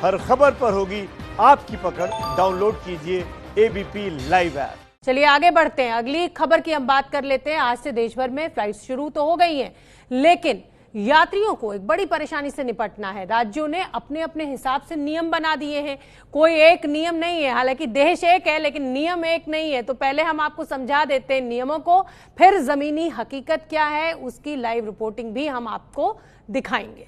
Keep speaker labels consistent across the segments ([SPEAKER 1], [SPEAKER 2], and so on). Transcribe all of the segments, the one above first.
[SPEAKER 1] हर खबर पर होगी आपकी पकड़। डाउनलोड कीजिए एबीपी लाइव ऐप।
[SPEAKER 2] चलिए आगे बढ़ते हैं। अगली खबर की हम बात कर लेते हैं। आज से देश भर में फ्लाइट शुरू तो हो गई हैं, लेकिन यात्रियों को एक बड़ी परेशानी से निपटना है। राज्यों ने अपने अपने हिसाब से नियम बना दिए हैं। कोई एक नियम नहीं है, हालांकि देश एक है लेकिन नियम एक नहीं है। तो पहले हम आपको समझा देते हैं नियमों को, फिर जमीनी हकीकत क्या है उसकी लाइव रिपोर्टिंग भी हम आपको दिखाएंगे।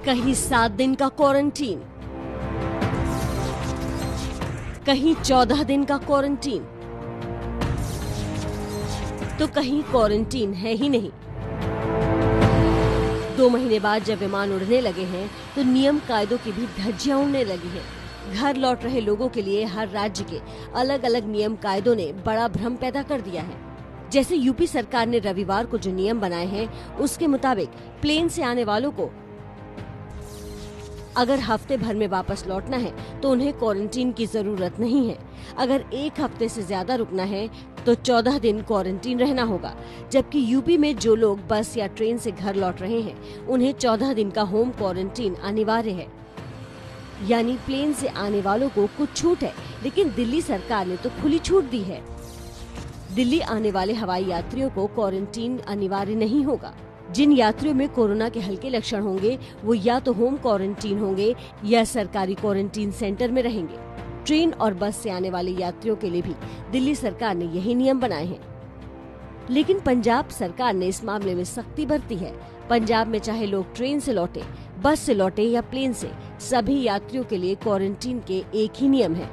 [SPEAKER 3] कहीं 7 दिन का क्वारंटीन, कहीं 14 दिन का क्वारंटीन, तो कहीं क्वारंटीन है ही नहीं। 2 महीने बाद जब विमान उड़ने लगे हैं तो नियम कायदों की भी धज्जियां उड़ने लगी हैं। घर लौट रहे लोगों के लिए हर राज्य के अलग अलग नियम कायदों ने बड़ा भ्रम पैदा कर दिया है। जैसे यूपी सरकार ने रविवार को जो नियम बनाए हैं उसके मुताबिक प्लेन से आने वालों को अगर हफ्ते भर में वापस लौटना है तो उन्हें क्वारंटीन की जरूरत नहीं है। अगर 1 हफ्ते से ज्यादा रुकना है तो 14 दिन क्वारंटीन रहना होगा। जबकि यूपी में जो लोग बस या ट्रेन से घर लौट रहे हैं उन्हें 14 दिन का होम क्वारंटीन अनिवार्य है। यानी प्लेन से आने वालों को कुछ छूट है, लेकिन दिल्ली सरकार ने तो खुली छूट दी है। दिल्ली आने वाले हवाई यात्रियों को क्वारंटीन अनिवार्य नहीं होगा। जिन यात्रियों में कोरोना के हल्के लक्षण होंगे वो या तो होम क्वारंटीन होंगे या सरकारी क्वारंटीन सेंटर में रहेंगे। ट्रेन और बस से आने वाले यात्रियों के लिए भी दिल्ली सरकार ने यही नियम बनाए हैं। लेकिन पंजाब सरकार ने इस मामले में सख्ती बरती है। पंजाब में चाहे लोग ट्रेन से लौटे, बस से लौटे या प्लेन से, सभी यात्रियों के लिए क्वारंटीन के एक ही नियम है।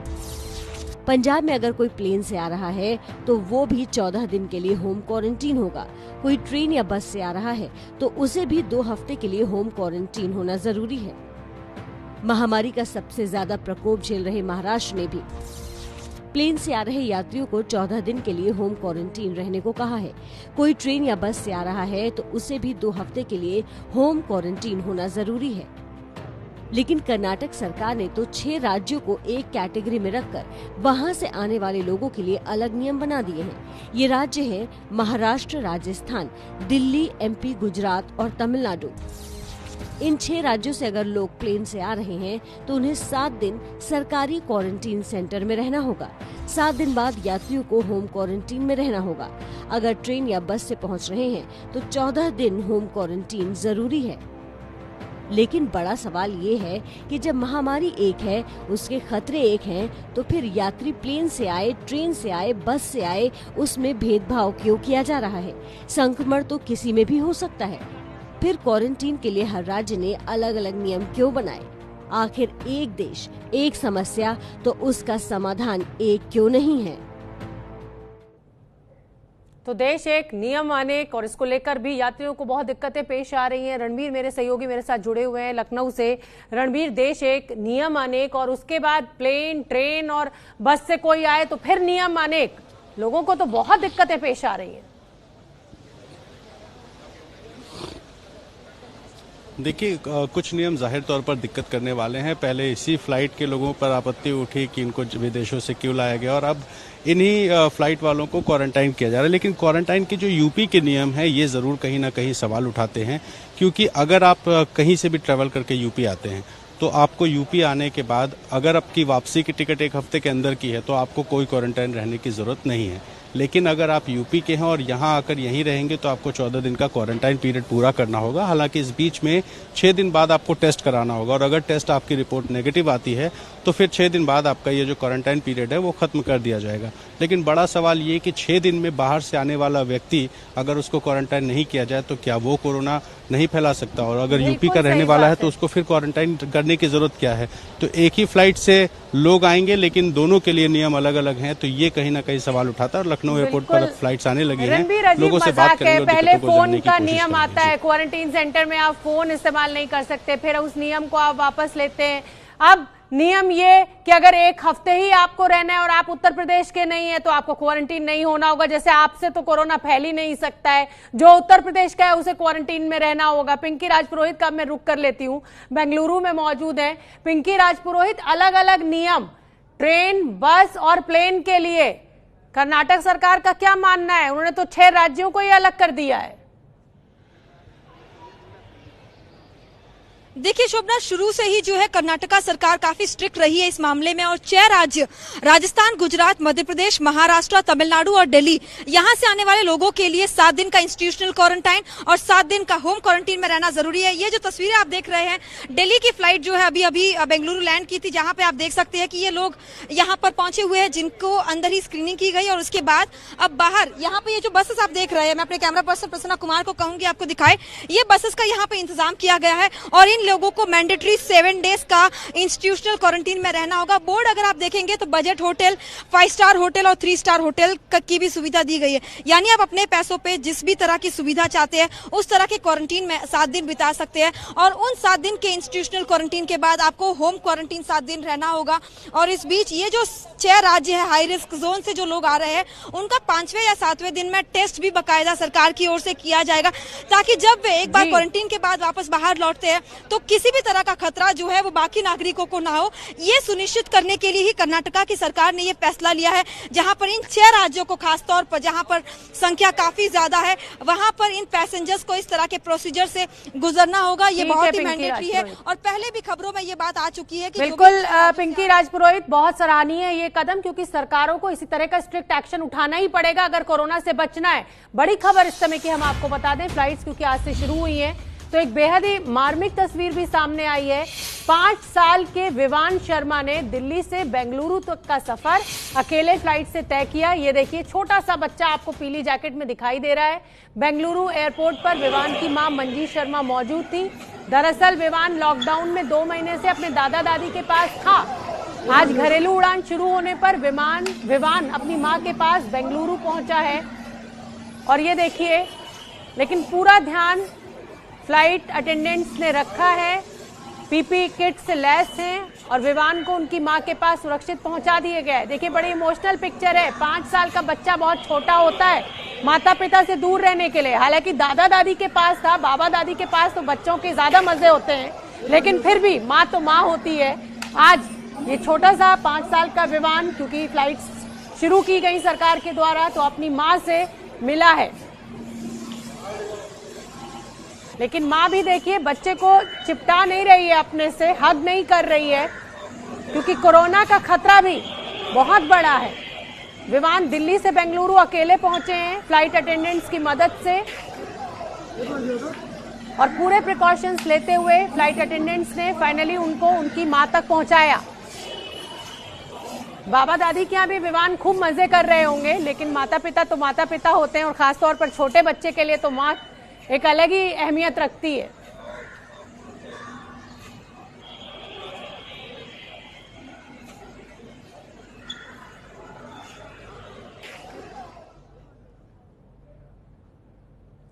[SPEAKER 3] पंजाब में अगर कोई प्लेन से आ रहा है तो वो भी 14 दिन के लिए होम क्वारंटीन होगा। कोई ट्रेन या बस से आ रहा है तो उसे भी 2 हफ्ते के लिए होम क्वारंटीन होना जरूरी है। महामारी का सबसे ज्यादा प्रकोप झेल रहे महाराष्ट्र ने भी प्लेन से आ रहे यात्रियों को 14 दिन के लिए होम क्वारंटीन रहने को कहा है। कोई ट्रेन या बस से आ रहा है तो उसे भी 2 हफ्ते के लिए होम क्वारंटीन होना जरूरी है। लेकिन कर्नाटक सरकार ने तो 6 राज्यों को एक कैटेगरी में रखकर वहां से आने वाले लोगों के लिए अलग नियम बना दिए हैं। ये राज्य हैं महाराष्ट्र, राजस्थान, दिल्ली, एमपी, गुजरात और तमिलनाडु। इन 6 राज्यों से अगर लोग प्लेन से आ रहे हैं तो उन्हें 7 दिन सरकारी क्वारंटीन सेंटर में रहना होगा। 7 दिन बाद यात्रियों को होम क्वारंटीन में रहना होगा। अगर ट्रेन या बस से पहुंच रहे हैं तो 14 दिन होम क्वारंटीन जरूरी है। लेकिन बड़ा सवाल ये है कि जब महामारी एक है, उसके खतरे एक हैं, तो फिर यात्री प्लेन से आए, ट्रेन से आए, बस से आए, उसमें भेदभाव क्यों किया जा रहा है? संक्रमण तो किसी में भी हो सकता है। फिर क्वारंटीन के लिए हर राज्य ने अलग अलग नियम क्यों बनाए? आखिर एक देश, एक समस्या, तो उसका समाधान एक क्यों नहीं है?
[SPEAKER 2] तो देश एक नियम अनेक, और इसको लेकर भी यात्रियों को बहुत दिक्कतें पेश आ रही हैं। रणबीर मेरे सहयोगी मेरे साथ जुड़े हुए हैं लखनऊ से। रणबीर, देश एक नियम अनेक और उसके बाद प्लेन, ट्रेन और बस से कोई आए तो फिर नियम अनेक, लोगों को तो बहुत दिक्कतें पेश आ रही हैं।
[SPEAKER 4] देखिए, कुछ नियम जाहिर तौर पर दिक्कत करने वाले हैं। पहले इसी फ्लाइट के लोगों पर आपत्ति उठी कि इनको विदेशों से क्यों लाया गया, और अब इन्हीं फ्लाइट वालों को क्वारंटाइन किया जा रहा है। लेकिन क्वारंटाइन के जो यूपी के नियम हैं ये ज़रूर कहीं ना कहीं सवाल उठाते हैं, क्योंकि अगर आप कहीं से भी ट्रैवल करके यूपी आते हैं तो आपको यूपी आने के बाद अगर आपकी वापसी की टिकट 1 हफ्ते के अंदर की है तो आपको कोई क्वारंटाइन रहने की ज़रूरत नहीं है। लेकिन अगर आप यूपी के हैं और यहाँ आकर यहीं रहेंगे तो आपको 14 दिन का क्वारंटाइन पीरियड पूरा करना होगा। हालांकि इस बीच में 6 दिन बाद आपको टेस्ट कराना होगा, और अगर टेस्ट आपकी रिपोर्ट नेगेटिव आती है तो फिर 6 दिन बाद आपका ये जो क्वारंटाइन पीरियड है वो खत्म कर दिया जाएगा। लेकिन बड़ा सवाल ये कि 6 दिन में बाहर से आने वाला व्यक्ति अगर उसको क्वारंटाइन नहीं किया जाए तो क्या वो कोरोना नहीं फैला सकता? और अगर यूपी का रहने वाला है तो उसको फिर क्वारंटाइन करने की जरूरत क्या है? तो एक ही फ्लाइट से लोग आएंगे लेकिन दोनों के लिए नियम अलग अलग हैं, तो ये कहीं ना कहीं सवाल उठाता है। और लखनऊ एयरपोर्ट पर फ्लाइट्स आने लगी हैं, लोगों से बात करेंगे।
[SPEAKER 2] पहले फोन का नियम आता है, क्वारंटीन सेंटर में आप फोन इस्तेमाल नहीं कर सकते, फिर उस नियम को आप वापस लेते हैं। अब नियम ये कि अगर 1 हफ्ते ही आपको रहना है और आप उत्तर प्रदेश के नहीं है तो आपको क्वारंटीन नहीं होना होगा। जैसे आपसे तो कोरोना फैल ही नहीं सकता है, जो उत्तर प्रदेश का है उसे क्वारंटीन में रहना होगा। पिंकी राजपुरोहित का मैं रुक कर लेती हूं, बेंगलुरु में मौजूद है। पिंकी राजपुरोहित, अलग अलग नियम ट्रेन, बस और प्लेन के लिए कर्नाटक सरकार का क्या मानना है? उन्होंने तो 6 राज्यों को ही अलग कर दिया है।
[SPEAKER 5] देखिए शोभना, शुरू से ही जो है कर्नाटका सरकार काफी स्ट्रिक्ट रही है इस मामले में और 6 राज्य राजस्थान, गुजरात, मध्य प्रदेश, महाराष्ट्र, तमिलनाडु और दिल्ली, यहां से आने वाले लोगों के लिए 7 दिन का इंस्टीट्यूशनल क्वारंटाइन और 7 दिन का होम क्वारंटीन में रहना जरूरी है। ये जो तस्वीरें आप देख रहे हैं, दिल्ली की फ्लाइट जो है अभी बेंगलुरु लैंड की थी, जहां पे आप देख सकते हैं कि ये लोग यहाँ पर पहुंचे हुए हैं जिनको अंदर ही स्क्रीनिंग की गई और उसके बाद अब बाहर यहाँ पे ये जो बसेस आप देख रहे हैं, मैं अपने कैमरा पर्सन प्रसन्ना कुमार को कहूंगी आपको दिखाए, ये बसेस का यहाँ पे इंतजाम किया गया है और इन लोगों को मैंडेटरी 7 डेज का इंस्टीट्यूशनल क्वारंटीन में रहना होगा। बोर्ड अगर आप देखेंगे तो बजट होटल, 5 स्टार होटल और 3 स्टार होटल की भी सुविधा दी गई है, यानी आप अपने पैसों पे जिस भी तरह की सुविधा चाहते हैं उस तरह के क्वारंटीन में 7 दिन बिता सकते हैं और उन 7 दिन के इंस्टीट्यूशनल क्वारंटीन के बाद आपको होम क्वारंटीन 7 दिन रहना होगा। और इस बीच ये जो 6 राज्य है हाई रिस्क जोन से जो लोग आ रहे हैं, उनका 5वें या 7वें दिन में टेस्ट भी बाकायदा सरकार की ओर से किया जाएगा, ताकि जब वे एक बार क्वारंटीन के बाद वापस बाहर लौटते हैं तो किसी भी तरह का खतरा जो है वो बाकी नागरिकों को ना हो। ये सुनिश्चित करने के लिए ही कर्नाटका की सरकार ने ये फैसला लिया है, जहां पर इन 6 राज्यों को खासतौर पर जहां पर संख्या काफी ज्यादा है, वहां पर इन पैसेंजर्स को इस तरह के प्रोसीजर से गुजरना होगा। ये बहुत ही मैंडेटरी है और पहले भी खबरों में ये बात आ चुकी है कि
[SPEAKER 2] बिल्कुल पिंकी राजपुरोहित, बहुत सराहनीय है ये कदम, क्योंकि सरकारों को इसी तरह का स्ट्रिक्ट एक्शन उठाना ही पड़ेगा अगर कोरोना से बचना है। बड़ी खबर इस समय की हम आपको बता दें, फ्लाइट्स क्योंकि आज से शुरू हुई हैं तो एक बेहद ही मार्मिक तस्वीर भी सामने आई है। 5 साल के विवान शर्मा ने दिल्ली से बेंगलुरु तक का सफर अकेले फ्लाइट से तय किया। ये देखिए, छोटा सा बच्चा आपको पीली जैकेट में दिखाई दे रहा है। बेंगलुरु एयरपोर्ट पर विवान की मां मंजी शर्मा मौजूद थी। दरअसल विवान लॉकडाउन में 2 महीने से अपने दादा दादी के पास था। आज घरेलू उड़ान शुरू होने पर विवान अपनी मां के पास बेंगलुरु पहुंचा है और ये देखिए, लेकिन पूरा ध्यान फ्लाइट अटेंडेंट्स ने रखा है, पीपी किट से लैस हैं और विवान को उनकी मां के पास सुरक्षित पहुंचा दिए गए। देखिए, बड़ी इमोशनल पिक्चर है। 5 साल का बच्चा बहुत छोटा होता है माता पिता से दूर रहने के लिए। हालांकि दादा दादी के पास था, बाबा दादी के पास तो बच्चों के ज्यादा मजे होते हैं, लेकिन फिर भी माँ तो माँ होती है। आज ये छोटा सा 5 साल का विवान, क्योंकि फ्लाइट्स शुरू की गई सरकार के द्वारा, तो अपनी माँ से मिला है। लेकिन माँ भी देखिए बच्चे को चिपटा नहीं रही है, अपने से हग नहीं कर रही है, क्योंकि कोरोना का खतरा भी बहुत बड़ा है। विमान दिल्ली से बेंगलुरु अकेले पहुंचे हैं फ्लाइट अटेंडेंट्स की मदद से और पूरे प्रिकॉशंस लेते हुए फ्लाइट अटेंडेंट्स ने फाइनली उनको उनकी मां तक पहुंचाया। बाबा दादी के यहाँ भी विमान खूब मजे कर रहे होंगे, लेकिन माता पिता तो माता पिता होते हैं और खासतौर पर छोटे बच्चे के लिए तो माँ एक अलग ही अहमियत रखती है।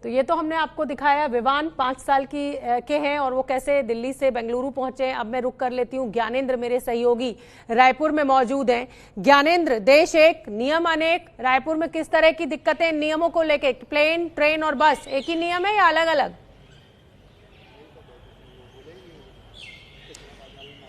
[SPEAKER 2] तो ये तो हमने आपको दिखाया विवान 5 साल के हैं और वो कैसे दिल्ली से बेंगलुरु पहुंचे। अब मैं रुक कर लेती हूँ, ज्ञानेंद्र मेरे सहयोगी रायपुर में मौजूद हैं। ज्ञानेंद्र, देश एक नियम अनेक, रायपुर में किस तरह की दिक्कतें नियमों को लेके? प्लेन, ट्रेन और बस एक ही नियम है या अलग अलग?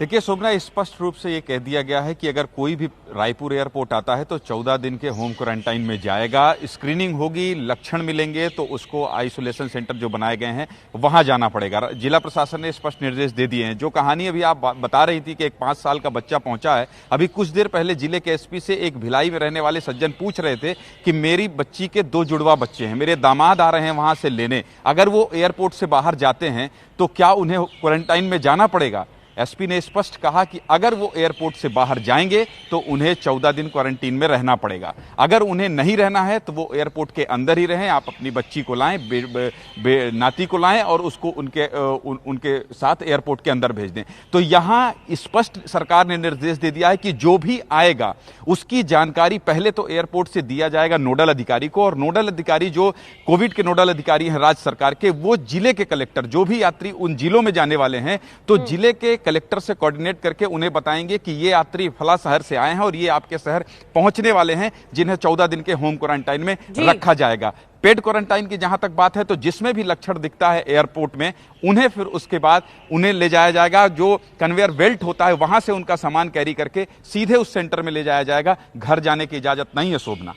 [SPEAKER 6] देखिए शोभना, स्पष्ट रूप से ये कह दिया गया है कि अगर कोई भी रायपुर एयरपोर्ट आता है तो 14 दिन के होम क्वारंटाइन में जाएगा। स्क्रीनिंग होगी, लक्षण मिलेंगे तो उसको आइसोलेशन सेंटर जो बनाए गए हैं वहां जाना पड़ेगा। जिला प्रशासन ने स्पष्ट निर्देश दे दिए हैं। जो कहानी अभी आप बता रही थी कि एक 5 साल का बच्चा पहुंचा है, अभी कुछ देर पहले जिले के एसपी से एक भिलाई में रहने वाले सज्जन पूछ रहे थे कि मेरी बच्ची के 2 जुड़वा बच्चे हैं, मेरे दामाद आ रहे हैं वहां से लेने, अगर वो एयरपोर्ट से बाहर जाते हैं तो क्या उन्हें क्वारंटाइन में जाना पड़ेगा? एसपी ने स्पष्ट कहा कि अगर वो एयरपोर्ट से बाहर जाएंगे तो उन्हें 14 दिन क्वारंटीन में रहना पड़ेगा। अगर उन्हें नहीं रहना है तो वो एयरपोर्ट के अंदर ही रहें। आप अपनी बच्ची को लाएं, नाती को लाएं और उसको उनके साथ एयरपोर्ट के अंदर भेज दें। तो यहाँ स्पष्ट सरकार ने निर्देश दे दिया है कि जो भी आएगा उसकी जानकारी पहले तो एयरपोर्ट से दिया जाएगा नोडल अधिकारी को, और नोडल अधिकारी जो कोविड के नोडल अधिकारी हैं राज्य सरकार के, वो जिले के कलेक्टर, जो भी यात्री उन जिलों में जाने वाले हैं तो जिले के कलेक्टर से कोऑर्डिनेट करके उन्हें बताएंगे कि ये यात्री फला शहर से आए हैं और ये आपके शहर पहुंचने वाले हैं, जिन्हें 14 दिन के होम क्वारंटाइन में रखा जाएगा। पेड क्वारंटाइन की जहां तक बात है तो जिसमें भी लक्षण दिखता है एयरपोर्ट में, उन्हें फिर उसके बाद उन्हें ले जाया जाएगा। जो कन्वेयर बेल्ट होता है वहां से उनका सामान कैरी करके सीधे उस सेंटर में ले जाया जाएगा। घर जाने की इजाजत नहीं है शोभना।